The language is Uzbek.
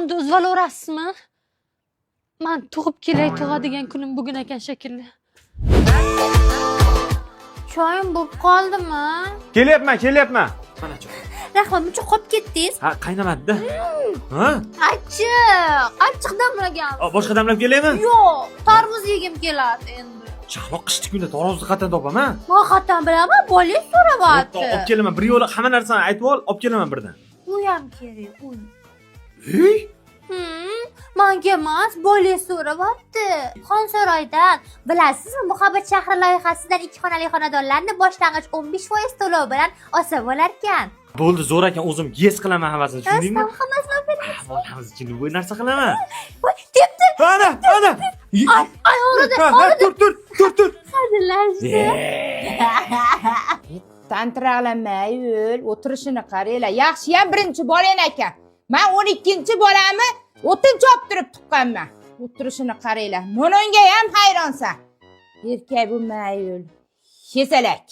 Telefonni o'zib olaverasizmi? Men tug'ib kelay, tug'adigan kunim bugun ekan shekilli. Choyim bo'lib qoldimi? Kelyapman. Mana choy. Rahmat, buncha qolib ketdingiz. Ha, qaynamadi-da. Ha? Achchiq damlagan. Boshqa damlab kelaymi? Yo'q, tarvuz yegim keladi endi. Chaqaloq qishni kunda tarvuzni qatdan topaman. Men qatdan bilaman, bolangiz so'rayapti. Olib kelaman, bir yo'la hamma narsani aytib ol, olib kelaman birdan. U ham kerak, u. Hey? Menga emas, bolangiz so'rayapti. Xonsaroydan. Bilasizmi, Muhabbat shahri loyihasidan 2 xonali xonadonlarni boshlang'ich 15% to'lov bilan olsa bo'lar ekan. Bo'ldi, zo'r ekan, o'zim yes qilaman havasini, tushundingmi? Hammasini beramiz. Bolamiz uchun bu narsa qilaman. Voy, tepdi. Ana. Ay, o'rida. Tur. Hazillashdi. Tantiraqlamay yo'l, o'tirishini qaranglar. Yaxshiyam birinchi bolang ekan. Men 12-chi bolamni o'tinchi olib turib tuqqanman. O'tirishini qaranglar. Mononga ham hayronsan. Erkak bu mayul. Kesalak.